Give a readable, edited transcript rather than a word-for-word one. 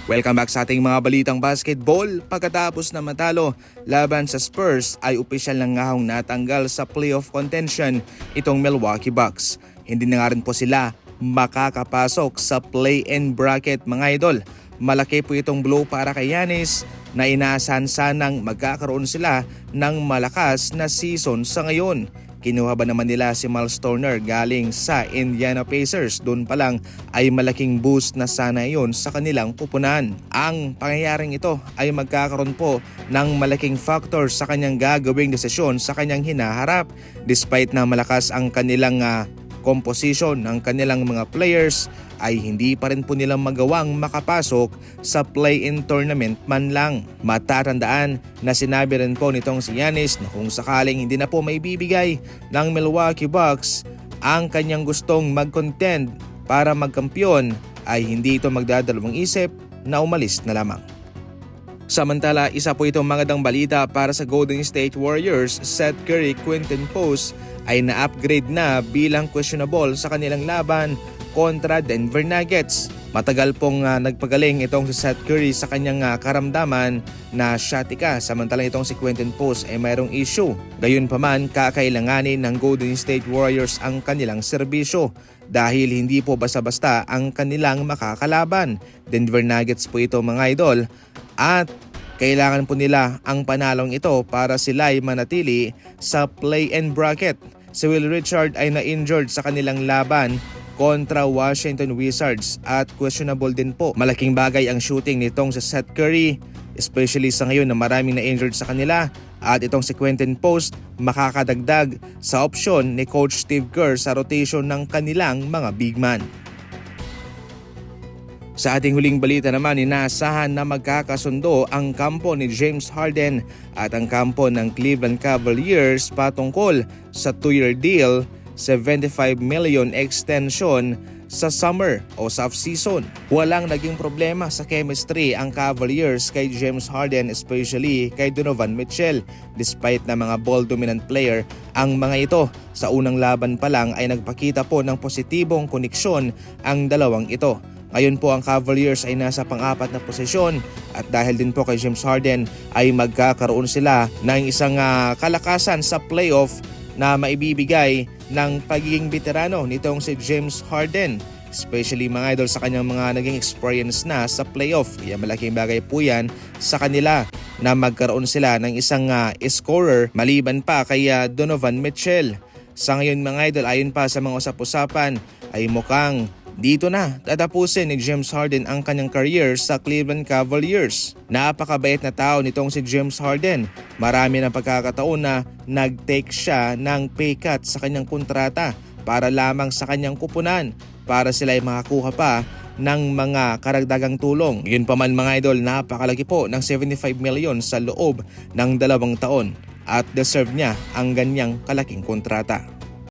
Welcome back sa ating mga balitang basketball. Pagkatapos na matalo laban sa Spurs ay opisyal na ngahong natanggal sa playoff contention itong Milwaukee Bucks. Hindi na nga rin po sila makakapasok sa play-in bracket mga idol. Malaki po itong blow para kay Giannis na inaasahan sanang magkakaroon sila ng malakas na season sa ngayon. Kinuha ba naman nila si Miles Turner galing sa Indiana Pacers? Doon pa lang ay malaking boost na sana iyon sa kanilang pupunan. Ang pangyayaring ito ay magkakaroon po ng malaking factor sa kanyang gagawing desisyon sa kanyang hinaharap. Despite na malakas ang kanilang composition ng kanilang mga players, ay hindi pa rin po nilang magawang makapasok sa play-in tournament man lang. Matatandaan na sinabi rin po nitong si Giannis na kung sakaling hindi na po maibibigay ng Milwaukee Bucks ang kanyang gustong mag-contend para magkampiyon, ay hindi ito magdadalawang isip na umalis na lamang. Samantala, isa po itong magandang balita para sa Golden State Warriors. Seth Curry, Quinton Post ay na-upgrade na bilang questionable sa kanilang laban kontra Denver Nuggets. Matagal pong nagpagaling itong si Seth Curry sa kanyang karamdaman na sciatica, samantalang itong si Quinton Post ay mayroong issue. Gayunpaman, kakailanganin ng Golden State Warriors ang kanilang serbisyo dahil hindi po basta-basta ang kanilang makakalaban. Denver Nuggets po ito mga idol, at kailangan po nila ang panalong ito para sila ay manatili sa play-in bracket. Si Will Richard ay na-injured sa kanilang laban kontra Washington Wizards at questionable din po. Malaking bagay ang shooting nitong si Seth Curry, especially sa ngayon na maraming na-injured sa kanila, at itong si Quinton Post makakadagdag sa opsyon ni Coach Steve Kerr sa rotation ng kanilang mga big man. Sa ating huling balita naman, inaasahan na magkakasundo ang kampo ni James Harden at ang kampo ng Cleveland Cavaliers patungkol sa 2-year deal, 75 million extension sa summer o sa off-season. Walang naging problema sa chemistry ang Cavaliers kay James Harden, especially kay Donovan Mitchell. Despite na mga ball-dominant player ang mga ito, sa unang laban pa lang ay nagpakita po ng positibong koneksyon ang dalawang ito. Ngayon po ang Cavaliers ay nasa pang-apat na posisyon, at dahil din po kay James Harden ay magkakaroon sila ng isang kalakasan sa playoff na maibibigay ng pagiging veterano nitong si James Harden, especially mga idol sa kanyang mga naging experience na sa playoff. Kaya malaking bagay po yan sa kanila na magkaroon sila ng isang scorer maliban pa kay Donovan Mitchell. Sa ngayon mga idol, ayon pa sa mga usap-usapan, ay mukhang dito na tatapusin ni James Harden ang kanyang career sa Cleveland Cavaliers. Napakabait na tao nitong si James Harden. Marami ng pagkakataon na nag-take siya ng pay cut sa kanyang kontrata para lamang sa kanyang kupunan, para sila ay makakuha pa ng mga karagdagang tulong. Yun pa man mga idol, napakalaki po ng 75 million sa loob ng 2 taon at deserve niya ang ganyang kalaking kontrata.